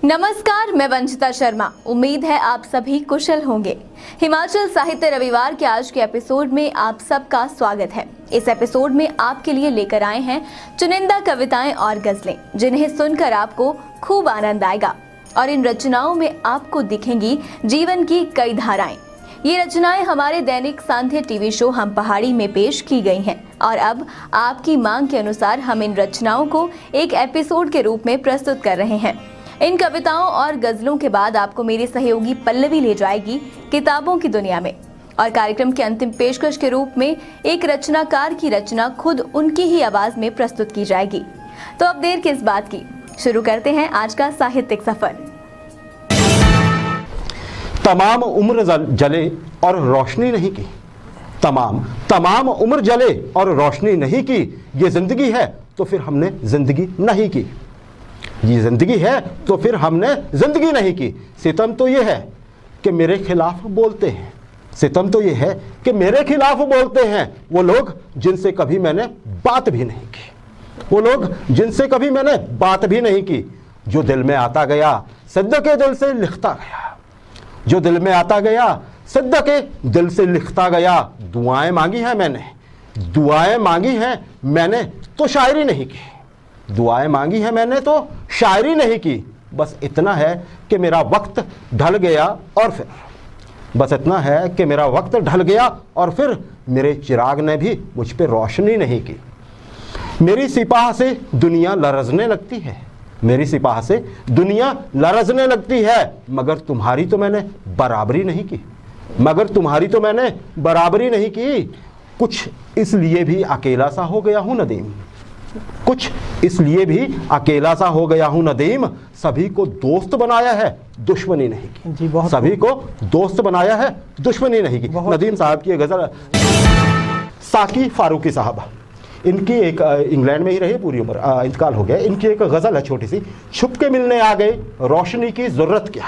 नमस्कार, मैं वंचिता शर्मा। उम्मीद है आप सभी कुशल होंगे। हिमाचल साहित्य रविवार के आज के एपिसोड में आप सबका स्वागत है। इस एपिसोड में आपके लिए लेकर आए हैं चुनिंदा कविताएं और गजलें, जिन्हें सुनकर आपको खूब आनंद आएगा। और इन रचनाओं में आपको दिखेंगी जीवन की कई धाराएं। ये रचनाएं हमारे दैनिक सांध्य टीवी शो हम पहाड़ी में पेश की गई हैं और अब आपकी मांग के अनुसार हम इन रचनाओं को एक एपिसोड के रूप में प्रस्तुत कर रहे हैं। इन कविताओं और गजलों के बाद आपको मेरी सहयोगी पल्लवी ले जाएगी किताबों की दुनिया में, और कार्यक्रम के अंतिम पेशकश के रूप में एक रचनाकार की रचना खुद उनकी ही आवाज में प्रस्तुत की जाएगी। तो अब देर किस बात की, शुरू करते हैं आज का साहित्यिक सफर। तमाम उम्र जले और रोशनी नहीं की, तमाम उम्र जले और रोशनी नहीं की। ये जिंदगी है तो फिर हमने जिंदगी नहीं की। ये जिंदगी है तो फिर हमने जिंदगी नहीं की। सितम तो ये है कि मेरे खिलाफ बोलते हैं, सितम तो ये है कि मेरे खिलाफ बोलते हैं वो लोग जिनसे कभी मैंने बात भी नहीं की, वो लोग जिनसे कभी मैंने बात भी नहीं की। जो दिल में आता गया सिद्ध के दिल से लिखता गया, जो दिल में आता गया सिद्ध के दिल से लिखता गया। दुआएं मांगी हैं मैंने, दुआएं मांगी हैं मैंने तो शायरी नहीं की, दुआएं मांगी हैं मैंने तो शायरी नहीं की। बस इतना है कि मेरा वक्त ढल गया और फिर, बस इतना है कि मेरा वक्त ढल गया और फिर मेरे चिराग ने भी मुझ पे रोशनी नहीं की। मेरी सिपाह से दुनिया लरजने लगती है, मेरी सिपाह से दुनिया लरजने लगती है, मगर तुम्हारी तो मैंने बराबरी नहीं की, मगर तुम्हारी तो मैंने बराबरी नहीं की। कुछ इसलिए भी अकेला सा हो गया हूँ नदीम, कुछ इसलिए भी अकेला सा हो गया हूँ नदीम। सभी को दोस्त बनाया है दुश्मनी नहीं की जी, सभी को दोस्त बनाया है दुश्मनी नहीं की। नदीम साहब की गजल, साकी फारूकी साहब, इनकी एक इंग्लैंड में ही रही पूरी उम्र, इंतकाल हो गया। इनकी एक गजल है छोटी सी। छुप के मिलने आ गए रोशनी की जरूरत क्या,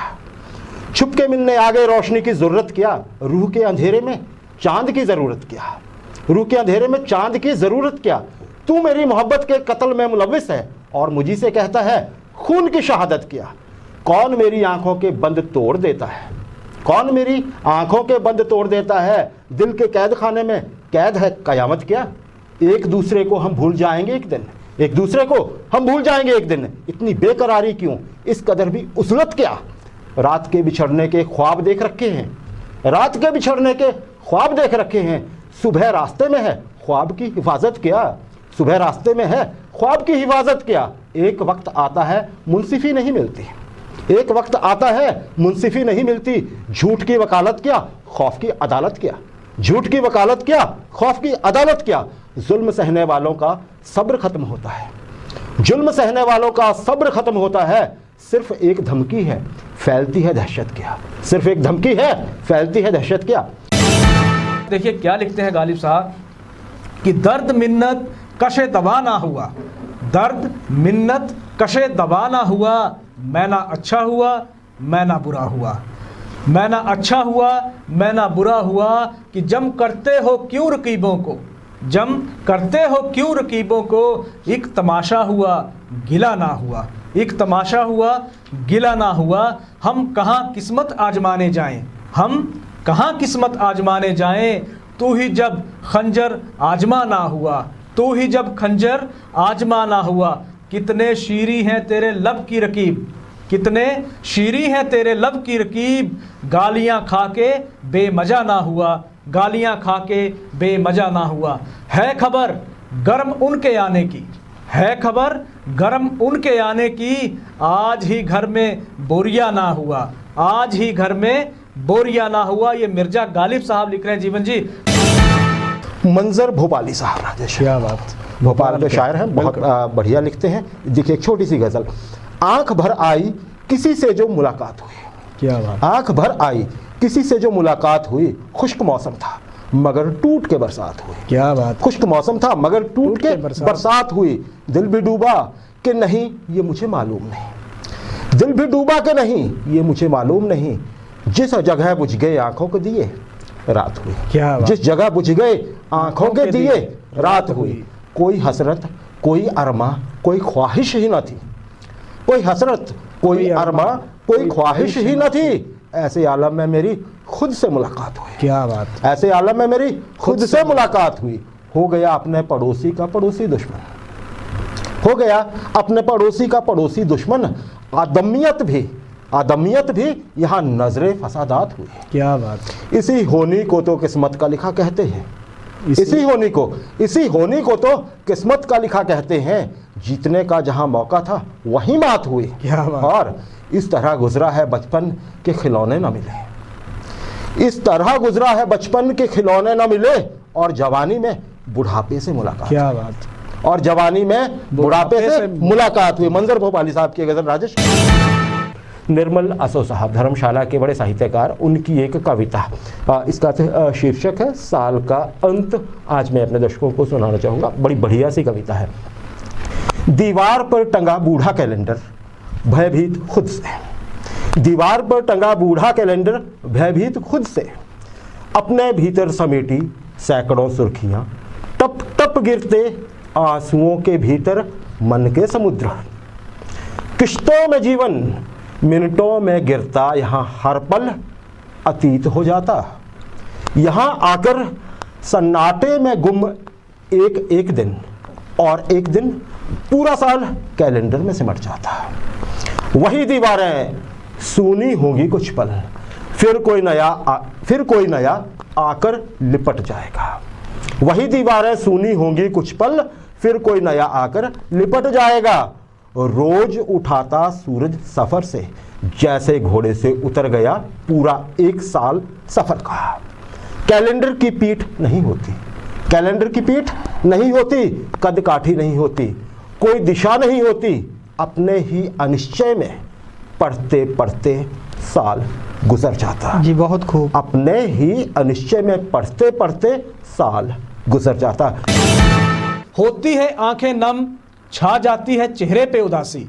छुप के मिलने आ गए रोशनी की जरूरत क्या। रूह के अंधेरे में चांद की जरूरत क्या, रूह के अंधेरे में चांद की जरूरत क्या। तू मेरी मोहब्बत के कत्ल में मुलविस है और मुझी से कहता है खून की शहादत किया। कौन मेरी आंखों के बंद तोड़ देता है, कौन मेरी आंखों के बंद तोड़ देता है। दिल के कैद खाने में कैद है कयामत क्या। एक दूसरे को हम भूल जाएंगे एक दिन, एक दूसरे को हम भूल जाएंगे एक दिन। इतनी बेकरारी क्यों, इस कदर भी उजलत क्या। रात के बिछड़ने के ख्वाब देख रखे हैं, रात के बिछड़ने के ख्वाब देख रखे हैं। सुबह रास्ते में है ख्वाब की हिफाजत क्या, सुबह रास्ते में है ख्वाब की हिफाजत क्या। एक वक्त आता है मुंसिफी नहीं मिलती, एक वक्त आता है मुंसिफी नहीं मिलती। झूठ की वकालत क्या, खौफ की अदालत क्या, झूठ की वकालत क्या, खौफ की अदालत क्या। जुल्म सहने वालों का सब्र खत्म होता है, जुल्म सहने वालों का सब्र खत्म होता है। सिर्फ एक धमकी है फैलती है दहशत क्या, सिर्फ एक धमकी है फैलती है दहशत क्या। देखिए क्या लिखते हैं गालिब साहब कि दर्द मिन्नत कशे दबा ना हुआ, दर्द मिन्नत कशे दबा ना हुआ। मैं ना अच्छा हुआ मैं ना बुरा हुआ, मैं ना अच्छा हुआ मैं ना बुरा हुआ। कि जम करते हो क्यों रकीबों को, जम करते हो क्यों रकीबों को। एक तमाशा हुआ गिला ना हुआ, एक तमाशा हुआ गिला ना हुआ। हम कहाँ किस्मत आजमाने जाएं, हम कहाँ किस्मत आजमाने जाएं। तू ही जब खंजर आजमा ना हुआ, तू ही जब खंजर आजमा ना हुआ। कितने शीरी हैं तेरे लब की रकीब, कितने शीरी हैं तेरे लब की रकीब। गालियां खा के बेमजा ना हुआ, गालियां खा के बेमजा ना हुआ। है खबर गर्म उनके आने की, है खबर गर्म उनके आने की। आज ही घर में बोरिया ना हुआ, आज ही घर में बोरिया ना हुआ। ये मिर्जा गालिब साहब लिख रहे हैं जीवन जी। मंजर भोपाली साहब, राजेश, क्या बात, भोपाल के शायर हैं, बहुत बढ़िया लिखते हैं। देखिए एक छोटी सी गजल। आंख भर आई किसी से जो मुलाकात हुई, क्या बात। आंख भर आई किसी से जो मुलाकात हुई। खुश्क मौसम था मगर टूट के बरसात हुई, क्या बात। खुश्क मौसम था मगर टूट के बरसात हुई। दिल भी डूबा कि नहीं ये मुझे मालूम नहीं, दिल भी डूबा कि नहीं ये मुझे मालूम नहीं। जिस जगह बुझ गए आंखों के दिए रात हुई, क्या बात। जिस जगह बुझ गए आंखों के दिए रात हुई। कोई हसरत कोई अरमा कोई ख्वाहिश ही न थी, कोई हसरत कोई अरमा, कोई ख्वाहिश ही न थी। ऐसे आलम में मेरी खुद से मुलाकात हुई। क्या बात। ऐसे आलम में मेरी खुद से मुलाकात हुई। हो गया अपने पड़ोसी का पड़ोसी दुश्मन, हो गया अपने पड़ोसी का पड़ोसी दुश्मन। आदमियत भी यहाँ नजरे फसादात हुई। क्या बात। इसी होनी को तो किस्मत का लिखा कहते हैं। इसी होनी को तो किस्मत का लिखा कहते हैं। जीतने का जहां मौका था वहीं मात हुई। क्या बात। और इस तरह गुजरा है बचपन के खिलौने न मिले। इस तरह गुजरा है बचपन के खिलौने न मिले और जवानी में बुढ़ापे से मुलाकात। क्या बात। और जवानी में बुढ़ापे से मुलाकात हुई। मंजर भोपाली साहब की गजल राजेश। निर्मल असो साहब धर्मशाला के बड़े साहित्यकार, उनकी एक कविता, इसका शीर्षक है साल का अंत। आज मैं अपने दर्शकों को सुनाना चाहूँगा। बड़ी बढ़िया सी कविता है। दीवार पर टंगा बूढ़ा कैलेंडर भयभीत खुद से। दीवार पर टंगा बूढ़ा कैलेंडर भयभीत खुद से। अपने भीतर समेटी सैकड़ों सुर्खियाँ, टप टप गिरते आंसुओं के भीतर मन के समुद्र। किश्तों में जीवन मिनटों में गिरता, यहाँ हर पल अतीत हो जाता। यहाँ आकर सन्नाटे में गुम एक एक दिन, और एक दिन पूरा साल कैलेंडर में सिमट जाता। वही दीवारें सूनी होंगी कुछ पल, फिर कोई नया आकर लिपट जाएगा। वही दीवारें सूनी होंगी कुछ पल, फिर कोई नया आकर लिपट जाएगा। रोज उठाता सूरज सफर से, जैसे घोड़े से उतर गया पूरा एक साल सफर का। कैलेंडर की पीठ नहीं होती, कैलेंडर की पीठ नहीं होती, कद काठी नहीं होती, कोई दिशा नहीं होती। अपने ही अनिश्चय में पढ़ते पढ़ते साल गुजर जाता। जी बहुत खूब। अपने ही अनिश्चय में पढ़ते पढ़ते साल गुजर जाता। होती है आंखें नम, छा जाती है चेहरे पे उदासी।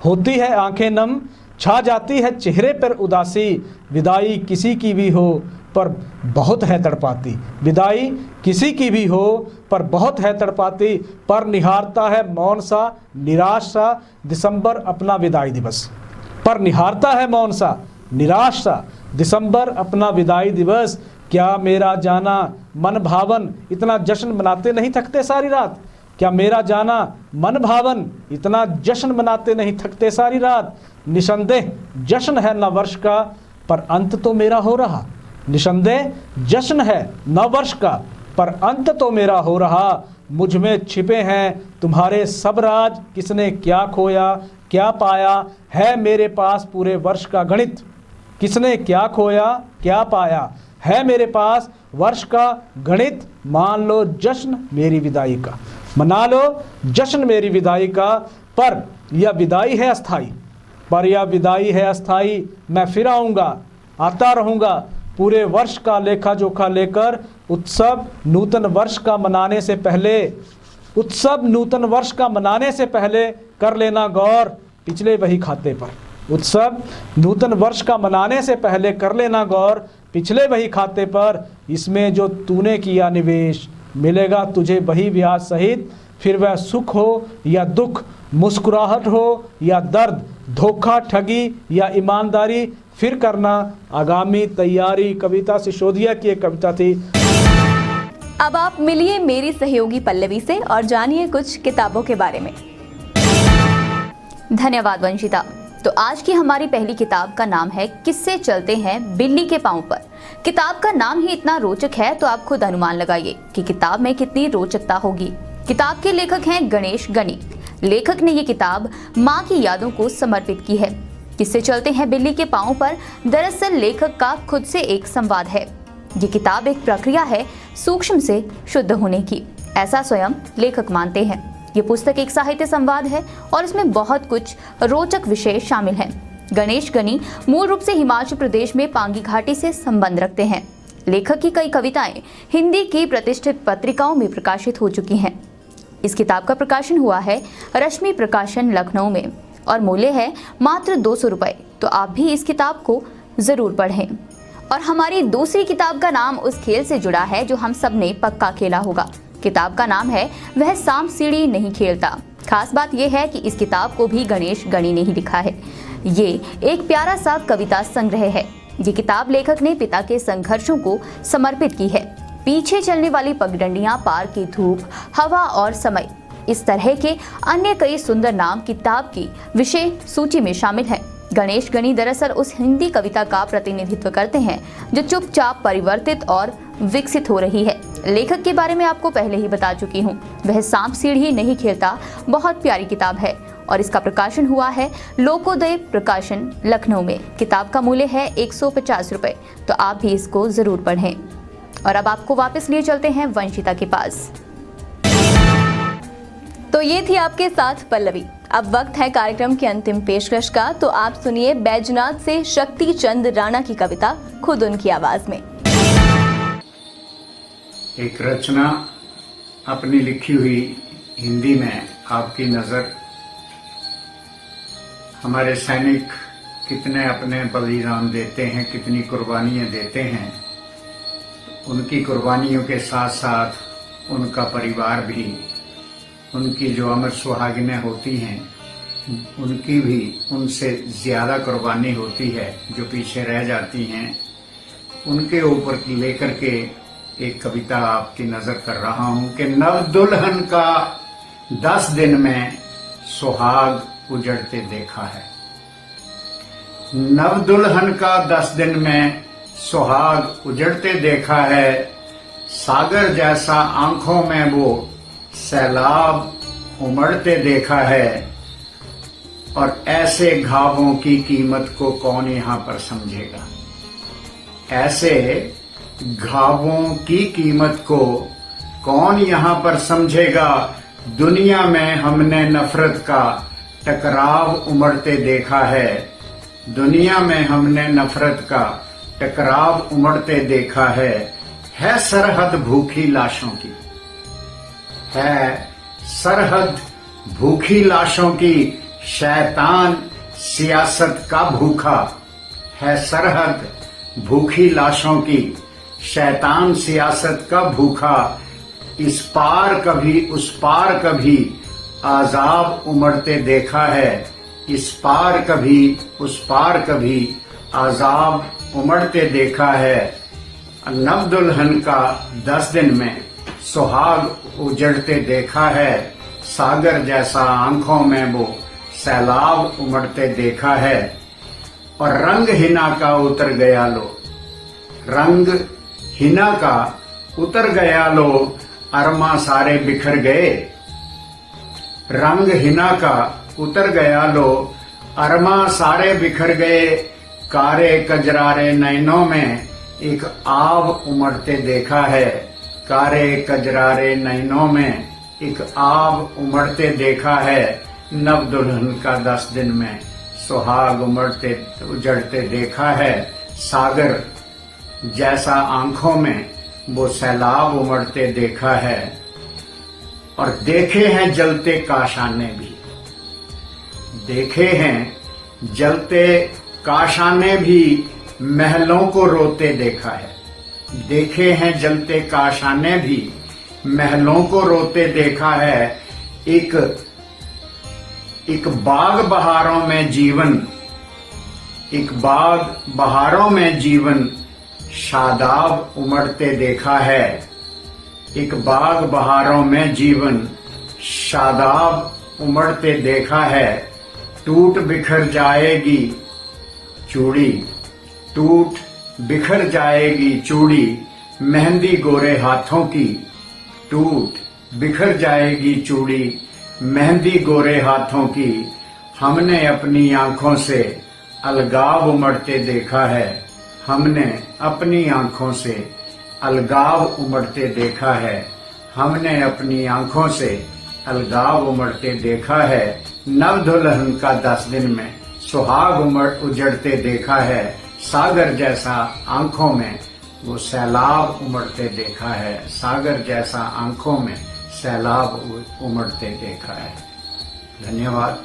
होती है आंखें नम, छा जाती है चेहरे पर उदासी। विदाई किसी की भी हो पर बहुत है तड़पाती। विदाई किसी की भी हो पर बहुत है तड़पाती। पर निहारता है मौन सा निराश सा दिसंबर अपना विदाई दिवस। पर निहारता है मौन सा निराश सा दिसंबर अपना विदाई दिवस। क्या मेरा जाना मन भावन इतना जश्न मनाते नहीं थकते सारी रात। क्या मेरा जाना मन भावन इतना जश्न मनाते नहीं थकते सारी रात। निसंदेह जश्न है न वर्ष का पर अंत तो मेरा हो रहा। निसंदेह जश्न है न वर्ष का पर अंत तो मेरा हो रहा। मुझ में छिपे हैं तुम्हारे सब राज, किसने क्या खोया क्या पाया है मेरे पास पूरे वर्ष का गणित। किसने क्या खोया क्या पाया है मेरे पास वर्ष का गणित। मान लो जश्न मेरी विदाई का, मना लो जश्न मेरी विदाई का। पर यह विदाई है अस्थाई, पर यह विदाई है अस्थाई। मैं फिर आऊँगा, आता रहूँगा पूरे वर्ष का लेखा जोखा लेकर। उत्सव नूतन वर्ष का मनाने से पहले, उत्सव नूतन वर्ष का मनाने से पहले कर लेना गौर पिछले वही खाते पर। उत्सव नूतन वर्ष का मनाने से पहले कर लेना गौर पिछले वही खाते पर। इसमें जो तूने किया निवेश मिलेगा तुझे वही ब्याज सहित। फिर वह सुख हो या दुख, मुस्कुराहट हो या दर्द, धोखा ठगी या ईमानदारी, फिर करना आगामी तैयारी। कविता सिसोदिया की एक कविता थी। अब आप मिलिए मेरी सहयोगी पल्लवी से और जानिए कुछ किताबों के बारे में। धन्यवाद वंशिता। तो आज की हमारी पहली किताब का नाम है किस्से चलते हैं बिल्ली के पांव पर। किताब का नाम ही इतना रोचक है तो आप खुद अनुमान लगाइए कि किताब में कितनी रोचकता होगी। किताब के लेखक हैं गणेश गनी। लेखक ने ये किताब माँ की यादों को समर्पित की है। किस्से चलते हैं बिल्ली के पांव पर दरअसल लेखक का खुद से एक संवाद है। ये किताब एक प्रक्रिया है सूक्ष्म से शुद्ध होने की, ऐसा स्वयं लेखक मानते हैं। ये पुस्तक एक साहित्य संवाद है और इसमें बहुत कुछ रोचक विषय शामिल हैं। गणेश गनी मूल रूप से हिमाचल प्रदेश में पांगी घाटी से संबंध रखते हैं। लेखक की कई कविताएं हिंदी की प्रतिष्ठित पत्रिकाओं में प्रकाशित हो चुकी हैं। इस किताब का प्रकाशन हुआ है रश्मि प्रकाशन लखनऊ में और मूल्य है मात्र 200 रुपये। तो आप भी इस किताब को जरूर पढ़ें। और हमारी दूसरी किताब का नाम उस खेल से जुड़ा है जो हम सब ने पक्का खेला होगा। किताब का नाम है वह सांप सीढ़ी नहीं खेलता। खास बात यह है कि इस किताब को भी गणेश गणी ने ही लिखा है। ये एक प्यारा सा कविता संग्रह है। ये किताब लेखक ने पिता के संघर्षों को समर्पित की है। पीछे चलने वाली पगडंडियां, पार की धूप, हवा और समय, इस तरह के अन्य कई सुंदर नाम किताब की विषय सूची में शामिल हैं। गणेश गणी दरअसल उस हिंदी कविता का प्रतिनिधित्व करते हैं जो चुपचाप परिवर्तित और विकसित हो रही है। लेखक के बारे में आपको पहले ही बता चुकी हूँ। वह सांप सीढ़ी नहीं खेलता बहुत प्यारी किताब है और इसका प्रकाशन हुआ है लोकोदय प्रकाशन लखनऊ में। किताब का मूल्य है 150 रुपए, तो आप भी इसको जरूर पढ़ें। और अब आपको वापस लिए चलते हैं वंशिता के पास। तो ये थी आपके साथ पल्लवी। अब वक्त है कार्यक्रम की अंतिम पेशकश का, तो आप सुनिए बैजनाथ से शक्ति चंद राणा की कविता खुद उनकी आवाज में। एक रचना अपनी लिखी हुई हिंदी में आपकी नजर। हमारे सैनिक कितने अपने बलिदान देते हैं, कितनी कुर्बानियां देते हैं। उनकी कुर्बानियों के साथ साथ उनका परिवार भी, उनकी जो अमर सुहागिनें होती हैं, उनकी भी उनसे ज्यादा कुर्बानी होती है जो पीछे रह जाती हैं। उनके ऊपर लेकर के एक कविता आपकी नजर कर रहा हूं कि नव दुल्हन का 10 दिन में सुहाग उजड़ते देखा है। नव दुल्हन का 10 दिन में सुहाग उजड़ते देखा है। सागर जैसा आंखों में वो सैलाब उमड़ते देखा है। और ऐसे घावों की कीमत को कौन यहाँ पर समझेगा। ऐसे घावों की कीमत को कौन यहाँ पर समझेगा। दुनिया में हमने नफरत का टकराव उमड़ते देखा है। दुनिया में हमने नफरत का टकराव उमड़ते देखा है सरहद भूखी लाशों की। है सरहद भूखी लाशों की, शैतान सियासत का भूखा। है सरहद भूखी लाशों की, शैतान सियासत का भूखा। इस पार कभी उस पार कभी आजाब उमड़ते देखा है। इस पार कभी उस पार कभी आजाब उमड़ते देखा है। नव दुल्हन का 10 दिन में सुहाग उजड़ते देखा है। सागर जैसा आंखों में वो सैलाब उमड़ते देखा है। और रंग हिना का उतर गया लो, रंग हिना का उतर गया लो, अरमा सारे बिखर गए। रंग हिना का उतर गया लो, अरमा सारे बिखर गए। कारे कजरारे नैनों में एक आव उमड़ते देखा है। कारे कजरारे नैनों में एक आव उमड़ते देखा है। नव दुल्हन का 10 दिन में सुहाग उजड़ते देखा है। सागर जैसा आंखों में वो सैलाब उमड़ते देखा है। और देखे हैं जलते काशाने भी, देखे हैं जलते काशाने भी, महलों को रोते देखा है। देखे हैं जलते काशाने भी, महलों को रोते देखा है। एक बाग बहारों में जीवन, एक बाग बहारों में जीवन, शादाब उमड़ते देखा है। एक बाग बहारों में जीवन, शादाब उमड़ते देखा है। टूट बिखर जाएगी चूड़ी, टूट बिखर जाएगी चूड़ी, मेहंदी गोरे हाथों की। टूट बिखर जाएगी चूड़ी, मेहंदी गोरे हाथों की। हमने अपनी आंखों से अलगाव उमड़ते देखा है। हमने अपनी आंखों से अलगाव उमड़ते देखा है। हमने अपनी आंखों से अलगाव उमड़ते देखा है। नव दुल्हन का 10 दिन में सुहाग उजड़ते देखा है। सागर जैसा आंखों में वो सैलाब उमड़ते देखा है। सागर जैसा आंखों में सैलाब उमड़ते देखा है। धन्यवाद।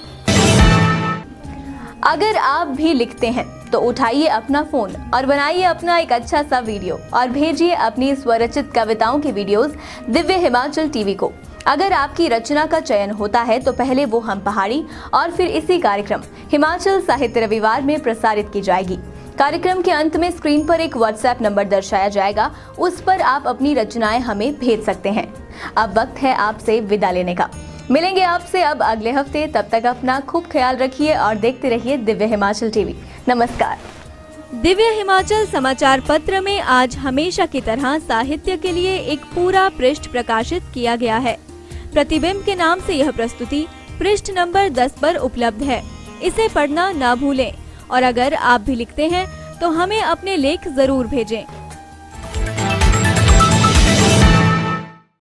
अगर आप भी लिखते हैं तो उठाइए अपना फोन और बनाइए अपना एक अच्छा सा वीडियो और भेजिए अपनी स्वरचित कविताओं की वीडियोस दिव्य हिमाचल टीवी को। अगर आपकी रचना का चयन होता है तो पहले वो हम पहाड़ी और फिर इसी कार्यक्रम हिमाचल साहित्य रविवार में प्रसारित की जाएगी। कार्यक्रम के अंत में स्क्रीन पर एक व्हाट्सएप नंबर दर्शाया जाएगा, उस पर आप अपनी रचनाएं हमें भेज सकते हैं। अब वक्त है आपसे विदा लेने का। मिलेंगे आपसे अब अगले हफ्ते, तब तक अपना खूब ख्याल रखिए और देखते रहिए दिव्य हिमाचल टीवी। नमस्कार। दिव्य हिमाचल समाचार पत्र में आज हमेशा की तरह साहित्य के लिए एक पूरा पृष्ठ प्रकाशित किया गया है। प्रतिबिंब के नाम से यह प्रस्तुति पृष्ठ नंबर 10 पर उपलब्ध है। इसे पढ़ना ना भूलें और अगर आप भी लिखते हैं तो हमें अपने लेख जरूर भेजें।